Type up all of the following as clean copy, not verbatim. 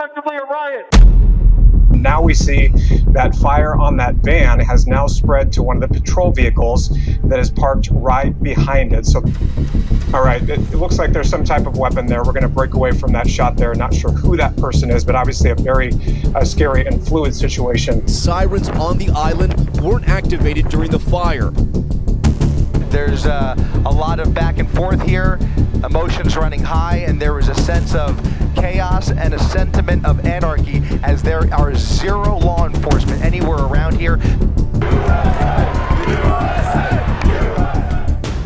effectively a riot. Now we see that fire on that van has now spread to one of the patrol vehicles that is parked right behind it. So, all right, it looks like there's some type of weapon there. We're going to break away from that shot there. Not sure who that person is, but obviously a very scary and fluid situation. Sirens on the island weren't activated during the fire. There's a lot of back and forth here, emotions running high, and there is a sense of chaos and a sentiment of anarchy as there are zero law enforcement anywhere around here.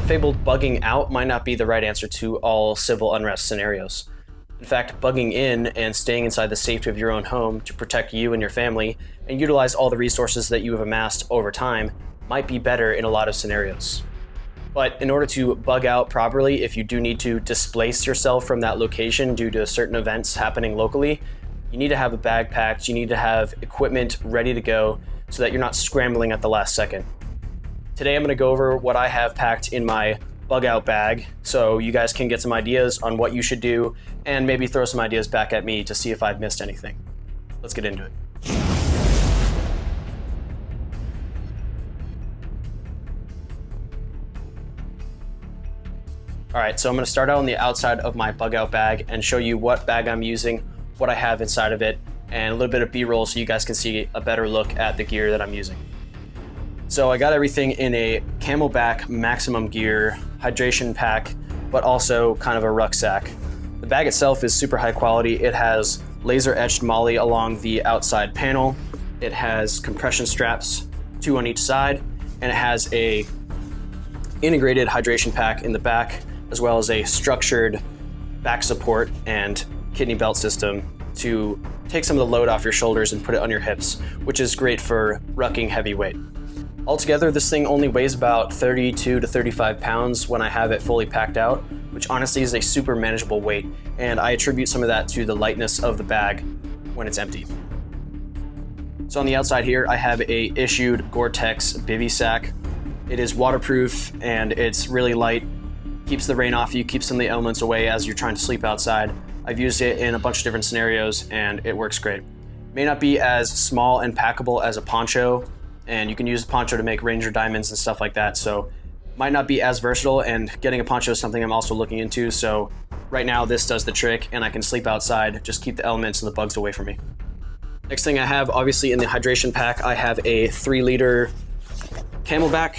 Fabled bugging out might not be the right answer to all civil unrest scenarios. In fact, bugging in and staying inside the safety of your own home to protect you and your family and utilize all the resources that you have amassed over time might be better in a lot of scenarios. But in order to bug out properly, if you do need to displace yourself from that location due to certain events happening locally, you need to have a bag packed, you need to have equipment ready to go so that you're not scrambling at the last second. Today I'm going to go over what I have packed in my bug out bag so you guys can get some ideas on what you should do and maybe throw some ideas back at me to see if I've missed anything. Let's get into it. All right, so I'm gonna start out on the outside of my bug out bag and show you what bag I'm using, what I have inside of it, and a little bit of B-roll so you guys can see a better look at the gear that I'm using. So I got everything in a Camelback maximum gear hydration pack, but also kind of a rucksack. The bag itself is super high quality. It has laser etched moly along the outside panel. It has compression straps, 2 on each side, and it has a integrated hydration pack in the back, as well as a structured back support and kidney belt system to take some of the load off your shoulders and put it on your hips, which is great for rucking heavy weight. Altogether, this thing only weighs about 32 to 35 pounds when I have it fully packed out, which honestly is a super manageable weight, and I attribute some of that to the lightness of the bag when it's empty. So on the outside here, I have a issued Gore-Tex bivy sack. It is waterproof and it's really light, keeps the rain off you, keeps some of the elements away as you're trying to sleep outside. I've used it in a bunch of different scenarios and it works great. May not be as small and packable as a poncho, and you can use a poncho to make Ranger diamonds and stuff like that, so might not be as versatile, and getting a poncho is something I'm also looking into, so right now this does the trick and I can sleep outside, just keep the elements and the bugs away from me. Next thing I have, obviously in the hydration pack, I have a 3-liter Camelback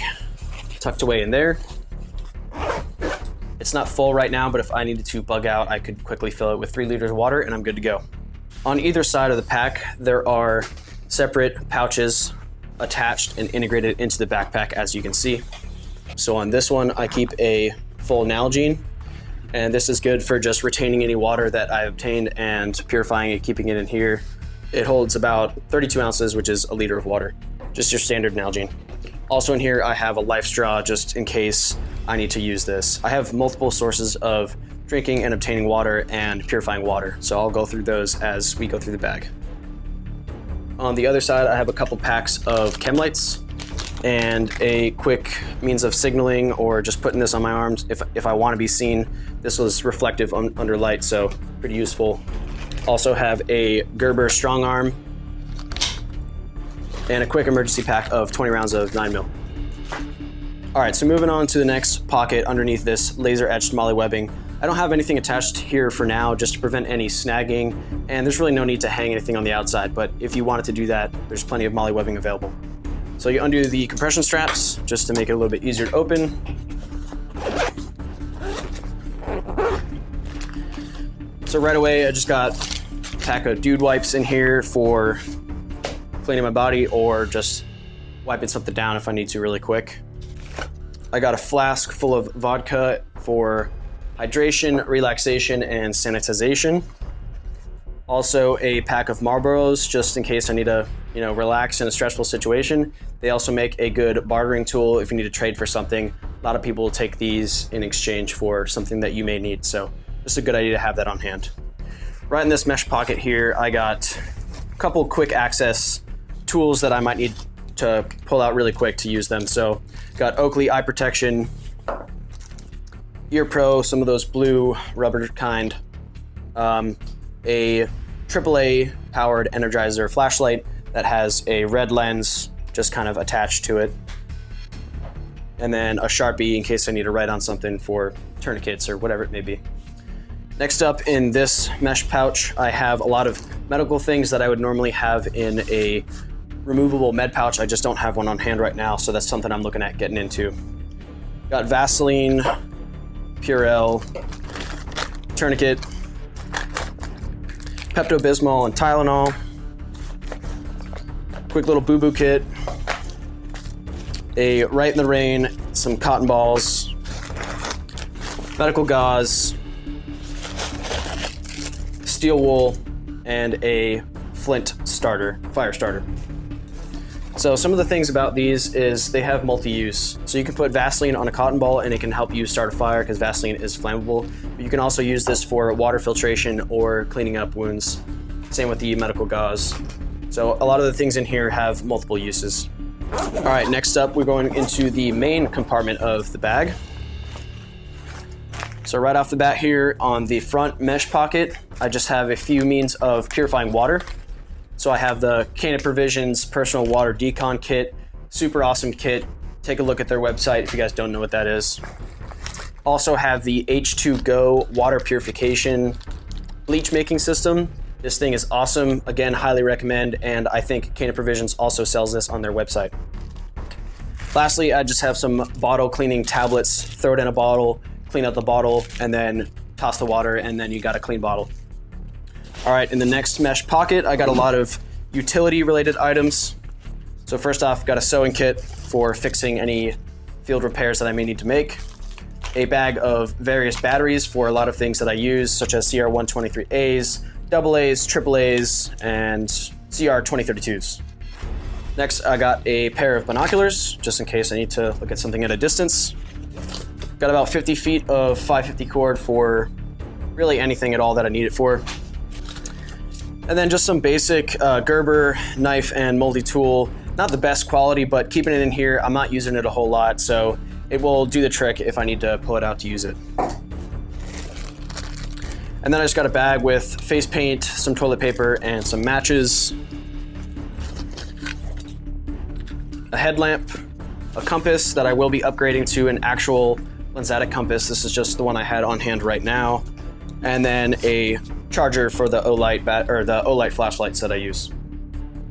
tucked away in there. It's not full right now, but if I needed to bug out, I could quickly fill it with 3 liters of water and I'm good to go. On either side of the pack, there are separate pouches attached and integrated into the backpack, as you can see. So on this one, I keep a full Nalgene, and this is good for just retaining any water that I obtained and purifying it, keeping it in here. It holds about 32 ounces, which is a liter of water, just your standard Nalgene. Also in here, I have a life straw just in case I need to use this. I have multiple sources of drinking and obtaining water and purifying water, so I'll go through those as we go through the bag. On the other side, I have a couple packs of chem lights and a quick means of signaling or just putting this on my arms if I want to be seen. This was reflective under light, so pretty useful. Also have a Gerber strong arm and a quick emergency pack of 20 rounds of 9mm. All right, so moving on to the next pocket underneath this laser etched moly webbing. I don't have anything attached here for now, just to prevent any snagging, and there's really no need to hang anything on the outside, but if you wanted to do that, there's plenty of moly webbing available. So you undo the compression straps just to make it a little bit easier to open. So right away, I just got a pack of dude wipes in here for cleaning my body or just wiping something down if I need to really quick. I got a flask full of vodka for hydration, relaxation, and sanitization. Also a pack of Marlboros just in case I need to, relax in a stressful situation. They also make a good bartering tool if you need to trade for something. A lot of people will take these in exchange for something that you may need, so just a good idea to have that on hand. Right in this mesh pocket here, I got a couple quick access tools that I might need to pull out really quick to use them. So got Oakley eye protection, Ear Pro, some of those blue rubber kind, a AAA powered Energizer flashlight that has a red lens just kind of attached to it. And then a Sharpie in case I need to write on something for tourniquets or whatever it may be. Next up in this mesh pouch, I have a lot of medical things that I would normally have in a removable med pouch. I just don't have one on hand right now, so that's something I'm looking at getting into. Got Vaseline, Purell, tourniquet, Pepto-Bismol and Tylenol, quick little boo-boo kit, a Right in the Rain, some cotton balls, medical gauze, steel wool, and a flint starter, fire starter. So some of the things about these is they have multi-use. So you can put Vaseline on a cotton ball and it can help you start a fire because Vaseline is flammable. But you can also use this for water filtration or cleaning up wounds. Same with the medical gauze. So a lot of the things in here have multiple uses. All right, next up, we're going into the main compartment of the bag. So right off the bat here on the front mesh pocket, I just have a few means of purifying water. So I have the Canid Provisions Personal Water Decon Kit, super awesome kit. Take a look at their website if you guys don't know what that is. Also have the H2Go water purification bleach making system. This thing is awesome. Again, highly recommend, and I think Canid Provisions also sells this on their website. Lastly, I just have some bottle cleaning tablets. Throw it in a bottle, clean out the bottle, and then toss the water, and then you got a clean bottle. All right, in the next mesh pocket, I got a lot of utility-related items. So first off, got a sewing kit for fixing any field repairs that I may need to make. A bag of various batteries for a lot of things that I use, such as CR123As, AA's, AAA's, and CR2032s. Next, I got a pair of binoculars, just in case I need to look at something at a distance. Got about 50 feet of 550 cord for really anything at all that I need it for. And then just some basic Gerber knife and multi-tool. Not the best quality, but keeping it in here, I'm not using it a whole lot, so it will do the trick if I need to pull it out to use it. And then I just got a bag with face paint, some toilet paper, and some matches. A headlamp, a compass that I will be upgrading to an actual lensatic compass. This is just the one I had on hand right now. And then a charger for the Olight flashlights that I use.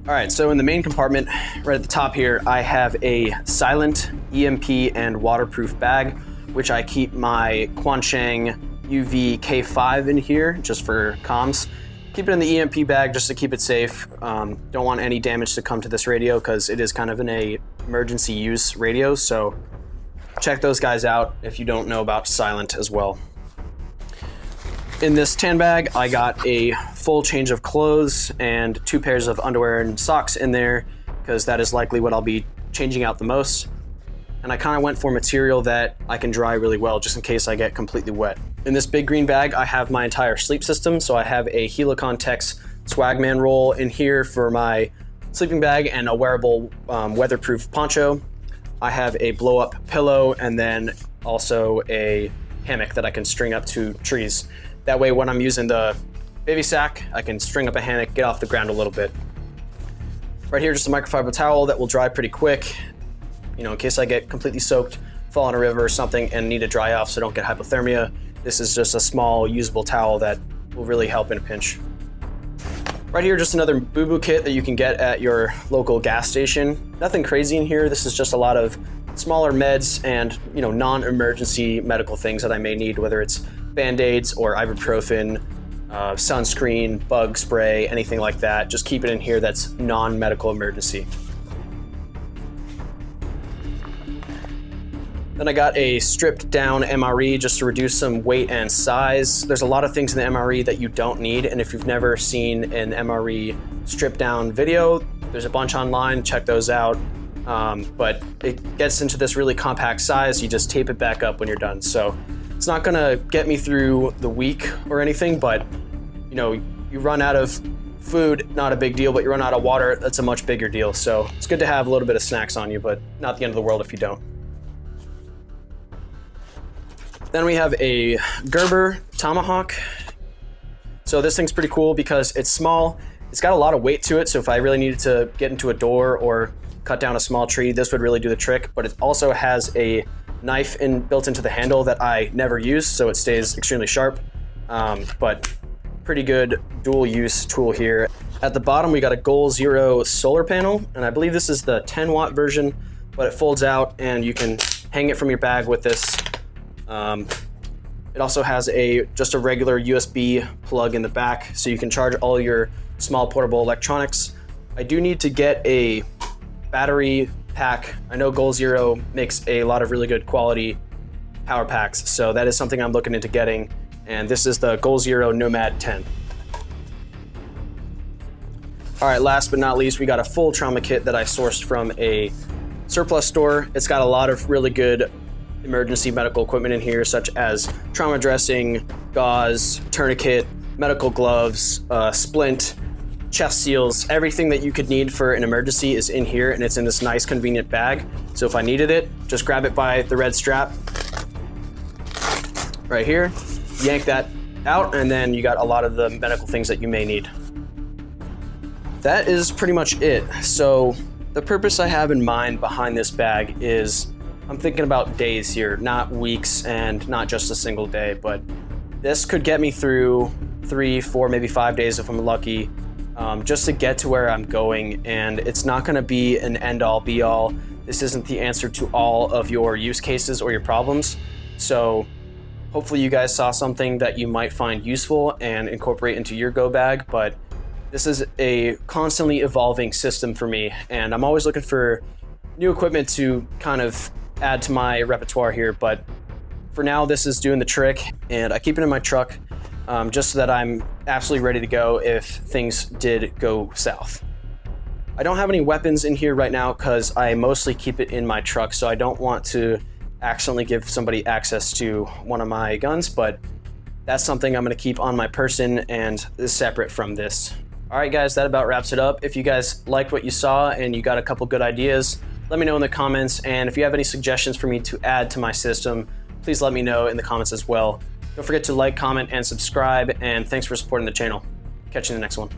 All right, so in the main compartment, right at the top here, I have a silent EMP and waterproof bag, which I keep my Quancheng UV K5 in here just for comms. Keep it in the EMP bag just to keep it safe. Don't want any damage to come to this radio because it is kind of an emergency use radio, so check those guys out if you don't know about silent as well. In this tan bag, I got a full change of clothes and 2 pairs of underwear and socks in there because that is likely what I'll be changing out the most. And I kind of went for material that I can dry really well just in case I get completely wet. In this big green bag, I have my entire sleep system. So I have a Helikon-Tex Swagman roll in here for my sleeping bag and a wearable weatherproof poncho. I have a blow up pillow and then also a hammock that I can string up to trees. That way when I'm using the baby sack, I can string up a hammock, get off the ground a little bit. Right here, just a microfiber towel that will dry pretty quick. You know, in case I get completely soaked, fall in a river or something and need to dry off so I don't get hypothermia. This is just a small usable towel that will really help in a pinch. Right here, just another boo-boo kit that you can get at your local gas station. Nothing crazy in here. This is just a lot of smaller meds and, you know, non-emergency medical things that I may need, whether it's Band-Aids or ibuprofen, sunscreen, bug spray, anything like that. Just keep it in here that's non-medical emergency. Then I got a stripped down MRE just to reduce some weight and size. There's a lot of things in the MRE that you don't need, and if you've never seen an MRE stripped down video, there's a bunch online, check those out. But it gets into this really compact size, you just tape it back up when you're done. So it's not gonna get me through the week or anything, but you know, you run out of food, not a big deal, but you run out of water, that's a much bigger deal. So it's good to have a little bit of snacks on you, but not the end of the world if you don't. Then we have a Gerber tomahawk. So So this thing's pretty cool because it's small. It's got a lot of weight to it, so if I really needed to get into a door or cut down a small tree, this would really do the trick. But it also has a knife built into the handle that I never use, so it stays extremely sharp. But pretty good dual use tool here. At the bottom, we got a Goal Zero solar panel, and I believe this is the 10-watt version, but it folds out and you can hang it from your bag with this. It also has just a regular USB plug in the back, so you can charge all your small portable electronics. I do need to get a battery pack. I know Goal Zero makes a lot of really good quality power packs, so that is something I'm looking into getting, and this is the Goal Zero Nomad 10. All right, last but not least, we got a full trauma kit that I sourced from a surplus store. It's got a lot of really good emergency medical equipment in here, such as trauma dressing, gauze, tourniquet, medical gloves, splint, chest seals. Everything that you could need for an emergency is in here, and it's in this nice convenient bag. So if I needed it, just grab it by the red strap right here, yank that out, and then you got a lot of the medical things that you may need. That is pretty much it. So the purpose I have in mind behind this bag is I'm thinking about days here, not weeks and not just a single day, but this could get me through 3, 4, maybe 5 days if I'm lucky, just to get to where I'm going. And it's not gonna be an end-all be-all. This isn't the answer to all of your use cases or your problems. So hopefully you guys saw something that you might find useful and incorporate into your go bag, but this is a constantly evolving system for me, and I'm always looking for new equipment to kind of add to my repertoire here. But for now, this is doing the trick, and I keep it in my truck just so that I'm absolutely ready to go if things did go south. I don't have any weapons in here right now because I mostly keep it in my truck, so I don't want to accidentally give somebody access to one of my guns, but that's something I'm going to keep on my person and is separate from this. All right, guys, that about wraps it up. If you guys liked what you saw and you got a couple good ideas, let me know in the comments. And if you have any suggestions for me to add to my system, please let me know in the comments as well. Don't forget to like, comment, and subscribe. And thanks for supporting the channel. Catch you in the next one.